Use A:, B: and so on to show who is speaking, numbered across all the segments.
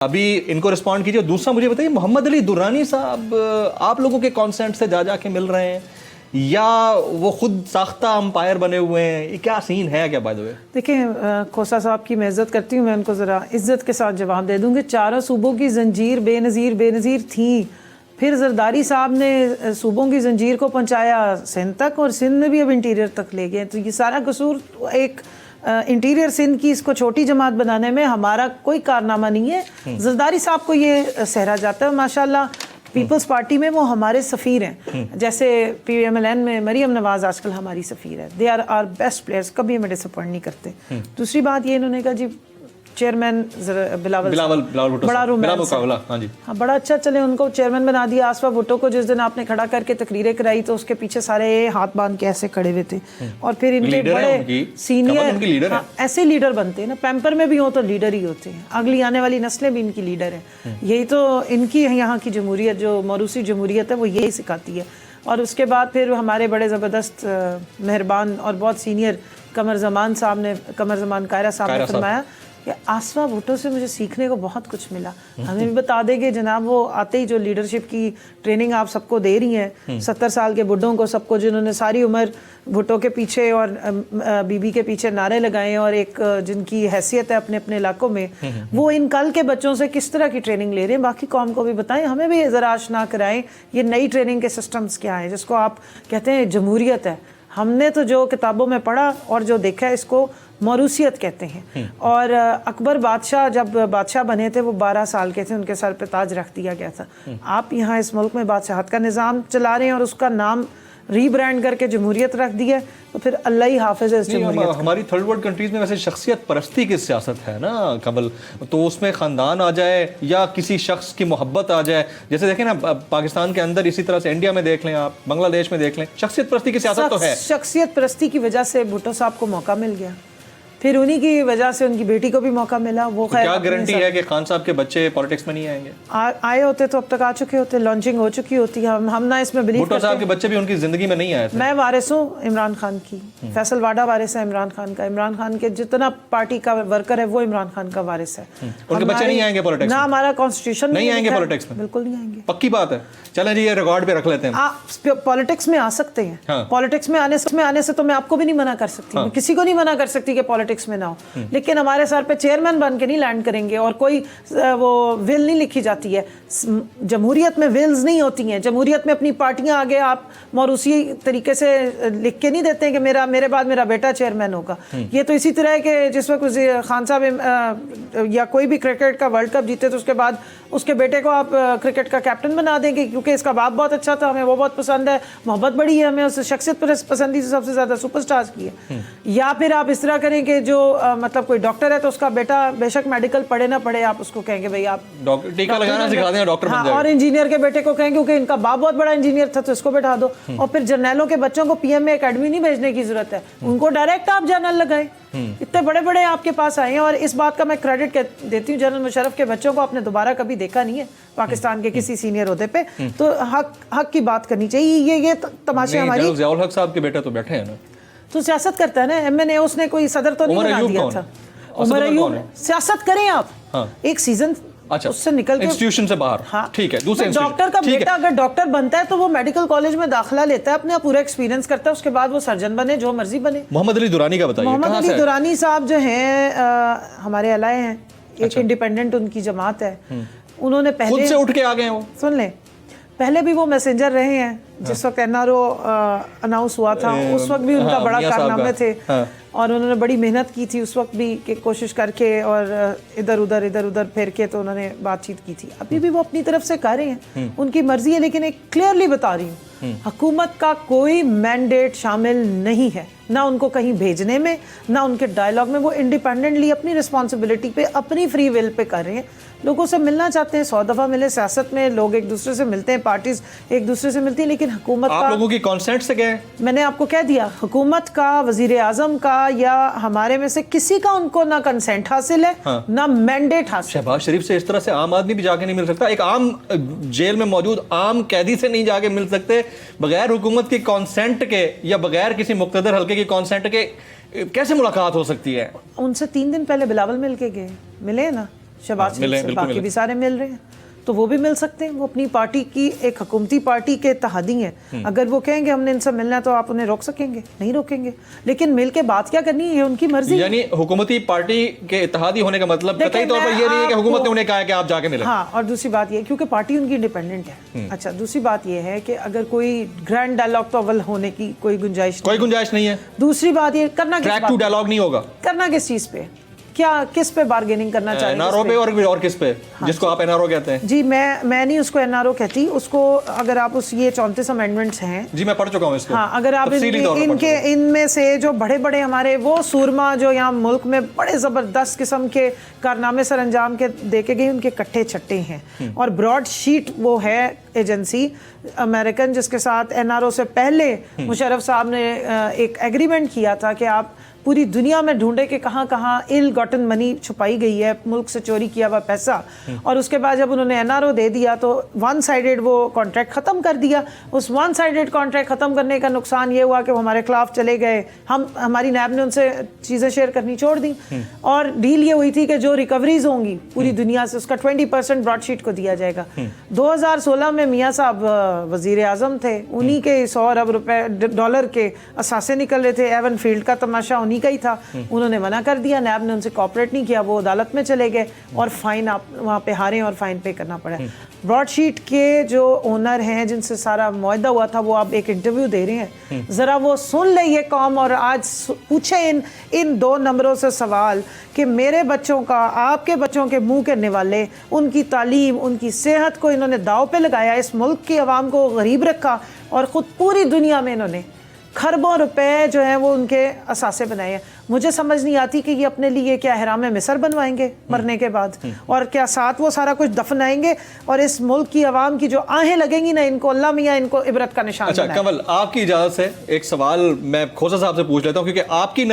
A: अभी इनको रिस्पॉन्ड कीजिए। दूसरा मुझे बताइए, मोहम्मद अली दुर्रानी साहब आप लोगों के कॉन्सेंट से जा के मिल रहे हैं या वो खुद साख्ता अंपायर बने हुए हैं? ये क्या सीन है क्या? बाय द वे
B: देखिए, खोसा साहब की मैं इज्जत करती हूँ, मैं उनको ज़रा इज्जत के साथ जवाब दे दूँगी। चारों सूबों की जंजीर बेनज़ीर थी, फिर जरदारी साहब ने सूबों की जंजीर को पहुँचाया सिंध तक, और सिंध में भी अब इंटीरियर तक ले गए। तो ये सारा कसूर एक इंटीरियर सिंध की इसको छोटी जमात बनाने में हमारा कोई कारनामा नहीं है। जरदारी साहब को ये सहरा जाता है। माशाल्लाह पीपल्स पार्टी में वो हमारे सफ़ीर हैं। जैसे PMLN में मरियम नवाज आजकल हमारी सफ़ीर है। They are are best players, कभी हमें डिसअपॉइंट नहीं करते। दूसरी बात ये, इन्होंने कहा जी चेयरमैन बिलावल बड़ा रोमांस, हाँ बड़ा अच्छा चले, उनको चेयरमैन बना दिया। आसफा भुट्टो को जिस दिन आपने खड़ा करके तकरीरें कराई तो उसके पीछे सारे हाथ बांध के ऐसे खड़े हुए थे। और फिर इनके बड़े सीनियर ऐसे लीडर बनते हैं ना, पैम्पर में भी हो तो लीडर ही होते हैं। अगली आने वाली नस्लें भी इनकी लीडर हैं। यही तो इनकी यहाँ की जमहूरियत, जो मौरूसी जमहूरियत है, वो यही सिखाती है। और उसके बाद फिर हमारे बड़े ज़बरदस्त मेहरबान और बहुत सीनियर कमर ज़मान कायरा साहब ने फरमाया कि आसफा भुट्टो से मुझे सीखने को बहुत कुछ मिला। हमें भी बता देंगे जनाब, वो आते ही जो लीडरशिप की ट्रेनिंग आप सबको दे रही हैं, 70 साल के बुढ़ों को, सबको, जिन्होंने सारी उम्र भुट्टो के पीछे और बीबी के पीछे नारे लगाए और एक जिनकी हैसियत है अपने अपने इलाकों में, वो इन कल के बच्चों से किस तरह की ट्रेनिंग ले रहे हैं, बाकी कौम को भी बताएं, हमें भी ज़रा आशना कराएं ये नई ट्रेनिंग के सिस्टम्स क्या हैं, जिसको आप कहते हैं जमहूरियत है। हमने तो जो किताबों में पढ़ा और जो देखा है, इसको मौरूसियत कहते हैं। और अकबर बादशाह जब बादशाह बने थे, वो 12 साल के थे, उनके सर पे ताज रख दिया गया था। आप यहाँ इस मुल्क में बादशाहत का निज़ाम चला रहे हैं और उसका नाम रीब्रांड करके जमहूरियत रख दिया, तो फिर अल्लाह ही हाफिज़ है इस जमहूरियत।
A: हमारी थर्ड वर्ल्ड कंट्रीज में वैसे शख्सियत परस्ती की सियासत है ना कमल, तो उसमें ख़ानदान आ जाए या किसी शख्स की मोहब्बत आ जाए, जैसे देखें ना पाकिस्तान के अंदर, इसी तरह से इंडिया में देख लें, आप बांग्लादेश में देख लें, शख्सियत परस्ती की सियासत तो है।
B: शख्सियत परस्ती की वजह से भुट्टो साहब को मौका मिल गया, फिर उन्हीं की वजह से उनकी बेटी को भी मौका मिला। वो
A: तो क्या गारंटी है कि खान साहब के बच्चे पॉलिटिक्स में नहीं आएंगे? आए
B: होते तो अब तक आ चुके होते, लॉन्चिंग हो चुकी होती। हम ना इसमें बिलीव
A: करते। भुट्टो साहब के बच्चे भी उनकी जिंदगी में नहीं आए थे।
B: मैं वारिस हूँ इमरान खान की, फैसल वाडा वारिस है इमरान खान का। इमरान खान के जितना पार्टी का वर्कर है वो इमरान खान का वारिस है।
A: उनके बच्चे नहीं आएंगे पॉलिटिक्स
B: ना, हमारा कॉन्स्टिट्यूशन
A: नहीं आएंगे पॉलिटिक्स में,
B: बिल्कुल नहीं आएंगे।
A: पक्की बात है। चलें जी, ये रिकॉर्ड पे रख लेते हैं।
B: पॉलिटिक्स में आ सकते हैं, पॉलिटिक्स में आने से तो मैं आपको भी नहीं मना कर सकती, मैं किसी को नहीं मना कर सकती कि पॉलिटिक्स में ना हो, लेकिन हमारे सर पे चेयरमैन बन के नहीं लैंड करेंगे। और कोई वो विल नहीं लिखी जाती है जमहूरियत में, विल्स नहीं होती हैं जमहूरियत में। अपनी पार्टियां आगे आप मौरूसी तरीके से लिख के नहीं देते हैं कि मेरे बाद मेरा बेटा चेयरमैन होगा। ये तो इसी तरह है कि जिस वक्त खान साहब या कोई भी क्रिकेट का वर्ल्ड कप जीते तो उसके बाद उसके बेटे को आप क्रिकेट का कैप्टन बना देंगे क्योंकि इसका बाप बहुत अच्छा था, हमें वो बहुत पसंद है, मोहब्बत बड़ी है हमें उस शख्सियत पर, पसंदी से सबसे ज़्यादा सुपरस्टार्स की है। या फिर आप इस तरह करें कि जो मतलब कोई डॉक्टर है तो उसका बेटा बेशक मेडिकल पढ़े ना पढ़े, आप उसको कहेंगे भाई आप
A: टीका लगाना सिखा दें, डॉक्टर बन जाए।
B: और इंजीनियर के बेटे को कहेंगे क्योंकि इनका बाप बहुत बड़ा इंजीनियर था तो इसको बैठा दो। और फिर जर्नलों के बच्चों को PM में एकेडमी नहीं भेजने की जरूरत है, उनको डायरेक्ट आप जर्नल लगाएं। इतने बड़े बड़े आपके पास आए हैं। और इस बात का मैं क्रेडिट देती हूँ, जनरल मुशर्रफ के बच्चों को आपने दोबारा कभी देखा नहीं है पाकिस्तान के किसी सीनियर ओहदे पे, तो हक की बात करनी चाहिए। ये तमाशे हमारी
A: ज़ियाउल हक साहब के बेटे तो बैठे हैं ना,
B: तो सियासत करता है ना MNA, उसने कोई सदर तो नहीं बना दिया था। उमर अयूब, सियासत करें आप एक सीजन,
A: अच्छा,
B: उससे निकल के
A: इंस्टीट्यूशन से बाहर।
B: हाँ,
A: ठीक है। दूसरे
B: डॉक्टर का बेटा अगर डॉक्टर बनता है तो वो मेडिकल कॉलेज में दाखिला लेता है, अपना पूरा एक्सपीरियंस करता है, उसके बाद वो सर्जन बने, जो मर्जी बने।
A: मोहम्मद अली दुरानी का बताइए।
B: मोहम्मद अली दुरानी साहब जो हैं हमारे अलाए हैं, एक इंडिपेंडेंट उनकी जमात है। उन्होंने पहले
A: खुद से उठ के आ गए, वो
B: सुन लें, पहले भी वो मैसेंजर रहे हैं जिस वक्त NRO अनाउंस हुआ था, उस वक्त भी उनका बड़ा कारनामे थे। और उन्होंने बड़ी मेहनत की थी उस वक्त भी कि कोशिश करके और इधर उधर फिर के तो उन्होंने बातचीत की थी। अभी भी वो अपनी तरफ से कर रहे हैं, उनकी मर्जी है, लेकिन एक क्लियरली बता रही हूँ, हुकूमत का कोई मैंडेट शामिल नहीं है, ना उनको कहीं भेजने में, ना उनके डायलॉग में। वो इंडिपेंडेंटली अपनी रिस्पॉन्सिबिलिटी पे, अपनी फ्री विल पे कर रहे हैं। लोगों से मिलना चाहते हैं, 100 दफ़ा मिले। सियासत में लोग एक दूसरे से मिलते हैं, पार्टीज एक दूसरे से मिलती है, लेकिन हुकूमत
A: आप लोगों की कॉन्सेंट से गए,
B: मैंने आपको कह दिया, हुकूमत का, वजीर आजम का या हमारे में से किसी का उनको ना कंसेंट हासिल है, ना मैंडेट हासिल।
A: शहबाज शरीफ से इस तरह से आम आदमी भी जाके नहीं मिल सकता, एक आम जेल में मौजूद आम कैदी से नहीं जाके मिल सकते बगैर हुकूमत की कॉन्सेंट के या बगैर किसी मुक्तदर हल्के की कॉन्सेंट के? कैसे मुलाकात हो सकती है?
B: उनसे 3 दिन पहले बिलावल मिल के गए, मिले ना, शहबाज शरीफ से, बाकी भी सारे मिल रहे हैं, तो वो भी मिल सकते हैं। वो अपनी पार्टी की एक हुकूमती पार्टी के इत्तेहादी हैं। अगर वो कहेंगे हमने इनसे मिलना है तो आप उन्हें रोक सकेंगे? नहीं रोकेंगे। लेकिन मिल के बात क्या करनी है, उनकी मर्जी।
A: यानी हुकूमती पार्टी के इत्तेहादी होने का मतलब कतई तौर पर ये नहीं है कि हुकूमत ने उन्हें कहा है कि आप जाके मिलें।
B: हाँ, और दूसरी बात ये, क्योंकि पार्टी उनकी इंडिपेंडेंट है। अच्छा, दूसरी बात ये है कि अगर कोई ग्रैंड डायलॉग तो अव्वल होने की कोई गुंजाइश
A: नहीं है।
B: दूसरी बात ये, करना
A: ट्रैक टू डायलॉग नहीं होगा।
B: करना किस चीज पे, क्या किस पे बार्गेनिंग करना चाहिए?
A: एनआरओ पे और किस पे? हाँ, जिसको आप एनआरओ कहते हैं।
B: जी, मैं नहीं उसको एनआरओ कहती उसको। अगर आप उस ये 34 अमेंडमेंट्स हैं जी,
A: मैं पढ़ चुका हूं इसको।
B: हाँ, अगर आप इनमें से जो बड़े बड़े हमारे वो सूरमा जो यहाँ मुल्क में बड़े ज़बरदस्त किस्म के कारनामे सर अंजाम के देखे गए, उनके कट्टे छट्टे हैं। और ब्रॉड शीट वो है एजेंसी अमेरिकन, जिसके साथ एनआरओ से पहले मुशर्रफ साहब ने एक एग्रीमेंट किया था कि आप पूरी दुनिया में ढूंढे कि कहाँ कहाँ इल गॉटन मनी छुपाई गई है, मुल्क से चोरी किया हुआ पैसा। और उसके बाद जब उन्होंने एनआरओ दे दिया तो वन साइडेड वो कॉन्ट्रैक्ट ख़त्म कर दिया। उस वन साइडेड कॉन्ट्रैक्ट ख़त्म करने का नुकसान ये हुआ कि वो हमारे खिलाफ चले गए। हमारी नैब ने उनसे चीज़ें शेयर करनी छोड़ दी और डील ये हुई थी कि जो रिकवरीज होंगी पूरी दुनिया से उसका 20% ब्रॉडशीट को दिया जाएगा। 2016 में मियाँ साहब वज़ीर आज़म थे, उन्हीं के 100 अरब रुपए डॉलर के असासे निकल रहे थे। एवन फील्ड का तमाशा उन्हीं का ही था। उन्होंने मना कर दिया, नैब ने उनसे कॉपरेट नहीं किया, वो अदालत में चले गए और फाइन आप वहाँ पे हारे और फाइन पे करना पड़ा। ब्रॉडशीट के जो ओनर हैं जिनसे सारा मुआहदा हुआ था, वो आप एक इंटरव्यू दे रहे हैं, ज़रा वो सुन ले ये कौम और आज पूछे इन 2 नंबरों से सवाल कि मेरे बच्चों का आपके बच्चों के मुंह के निवाले, उनकी तालीम, उनकी सेहत को इन्होंने दाव पे लगाया, इस मुल्क की आवाम को गरीब रखा और ख़ुद पूरी दुनिया में इन्होंने खरबों रुपए जो है वो उनके असासे बनाए हैं। मुझे समझ नहीं आती कि ये अपने लिए क्या हिराम मिस्र बनवाएंगे मरने के बाद, और क्या साथ वो सारा कुछ दफनाएंगे और इस मुल्क की आवाम की जो आहें लगेंगी ना, इनको अल्लाह मियाँ इनको इबरत का निशान
A: अच्छा कंवल, आपकी इजाजत से एक सवाल मैं खोसा साहब से पूछ लेता हूँ, क्योंकि आपकी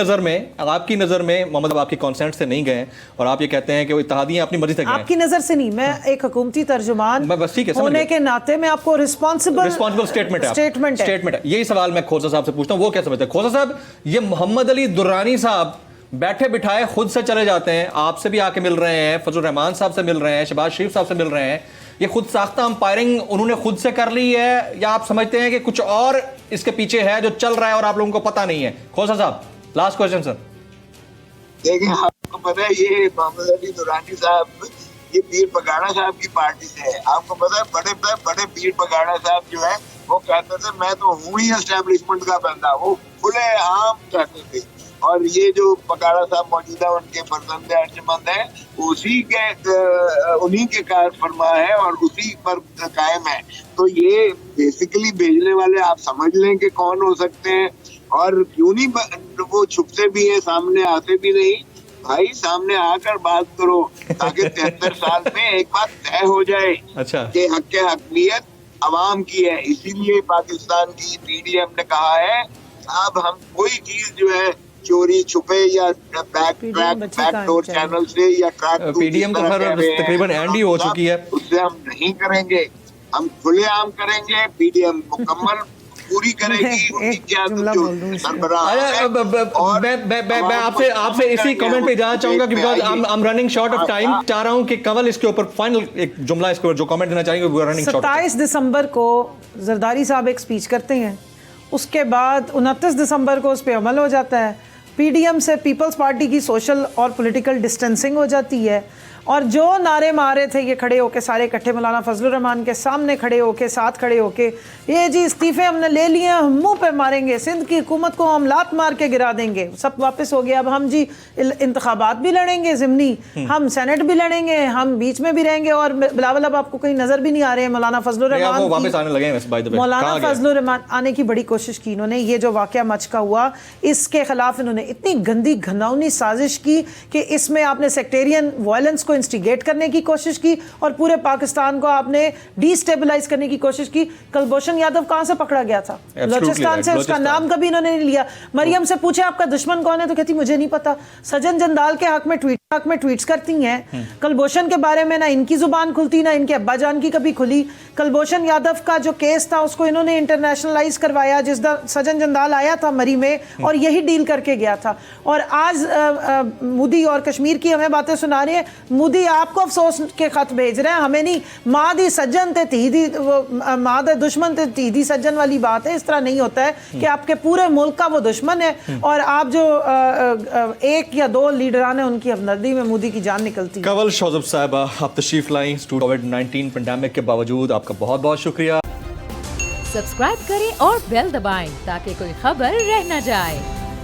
A: नजर में मोहम्मद आपकी कॉन्सेंट से नहीं गए और आप ये कहते हैं कि वो इत्तेहादी अपनी मर्जी से गए।
B: आपकी नजर से नहीं, मैं एक हुकूमती तर्जुमान होने के नाते मैं आपको रिस्पॉन्सिबल स्टेटमेंट
A: है। यही सवाल मैं खोसा साहब से पूछता हूँ, वो क्या समझते हैं? खोसा साहब, ये मोहम्मद अली दुर्रानी साहब बैठे बिठाए खुद से चले जाते हैं, आपसे भी आके मिल रहे हैं, फजल रहमान साहब से मिल रहे हैं, शहबाज शरीफ साहब से मिल रहे हैं, ये खुद साख्ता अंपायरिंग उन्होंने खुद से कर ली है, या आप समझते हैं कि कुछ और इसके पीछे है जो चल रहा है और आप लोगों को पता नहीं है? खोसा साहब, लास्ट क्वेश्चन सर।
C: देखिए, आपको पता है ये मोहम्मद अली दुरानी साहब ये पीर पगाड़ा साहब की पार्टी से है। आपको पता है बड़े पीर पगाड़ा साहब जो है वो कहते थे मैं तो हूँ ही एस्टेब्लिशमेंट का बंदा, वो खुले आम कहते थे। और ये जो पगाड़ा साहब मौजूदा उनके फर्जंद अर्जमंद है, उन्हीं के कार फरमा है और उसी पर कायम है। तो ये बेसिकली भेजने वाले आप समझ लें कि कौन हो सकते हैं, और क्यों नहीं वो छुपते भी हैं, सामने आते भी नहीं। भाई सामने आकर बात करो ताकि 73 साल में एक बात तय हो जाए।
A: अच्छा,
C: कि हक हकमियत अवाम की है। इसीलिए पाकिस्तान की पीडीएम ने कहा है अब हम कोई चीज जो है चोरी छुपे या बैकडोर चैनल से या
A: पीडीएम तो तकरीबन एंड ही हो चुकी है,
C: उससे हम नहीं करेंगे, हम खुलेआम करेंगे। पीडीएम मुकम्मल पूरी करेगी।
A: मैं आपसे इसी कमेंट पे जाना चाहूंगा कि because I am running short of time, चाह रहा हूं कि कंवल इसके ऊपर फाइनल एक जुमला इसके ऊपर जो कमेंट देना चाहेंगे।
B: 27 दिसंबर को जरदारी साहब एक स्पीच करते हैं, उसके बाद 29 दिसंबर को उस पर अमल हो जाता है। पीडीएम से पीपल्स पार्टी की सोशल और पॉलिटिकल डिस्टेंसिंग हो जाती है, और जो नारे मारे थे ये खड़े होके सारे इकट्ठे मौलाना फजलुर रहमान के सामने खड़े होके, साथ खड़े होके, ये जी इस्तीफे हमने ले लिए, हम मुंह पे मारेंगे, सिंध की हुकूमत को हम लात मार के गिरा देंगे, सब वापस हो गया। अब हम जी इंतखाबात भी लड़ेंगे ज़िमनी, हम सेनेट भी लड़ेंगे, हम बीच में भी रहेंगे, और बिलावल अब आपको कहीं नजर भी नहीं आ रहे हैं मौलाना फजलुर रहमान। मौलाना फजलुर रहमान आने की बड़ी कोशिश की इन्होंने। ये जो वाकया मचका हुआ इसके खिलाफ इन्होंने इतनी गंदी घिनौनी साजिश की कि इसमें आपने सेक्टेरियन वायलेंस को इंस्टिगेट करने की कोशिश की और पूरे पाकिस्तान को आपने डिस्टेबलाइज करने की कोशिश की। कुलभूषण यादव कहां से पकड़ा गया था? बलूचिस्तान से। उसका नाम कभी इन्होंने नहीं लिया। मरियम से पूछे आपका दुश्मन कौन है तो कहती मुझे नहीं पता। सज्जन जंदाल के हक में ट्वीट हक में ट्वीट्स करती हैं। कुलभूषण के बारे में ना इनकी जुबान खुलती ना इनके अब्बा जान की कभी खुली। कुलभूषण यादव का जो केस था उसको इन्होंने इंटरनेशनलाइज करवाया, जिस सज्जन जंदाल आया था मरी में और यही डील करके गया था। और आज मोदी और कश्मीर की हमें बातें सुना रहे हैं। मोदी आपको अफसोस के खत भेज रहे हैं, हमें नहीं। माँ दी सज्जन ते धी दी, माँ दे दुश्मन ते धी दी सज्जन वाली बात है। इस तरह नहीं होता है कि आपके पूरे मुल्क का वो दुश्मन है और आप जो एक या दो लीडरान है उनकी हमदर्दी में मोदी की जान निकलती है।
A: कंवल शौजब साहबा, आप तशरीफ लाई कोविड-19 पेंडेमिक के बावजूद, आपका बहुत बहुत शुक्रिया।
D: सब्सक्राइब करें और बेल दबाएं ताकि कोई खबर रह न जाए।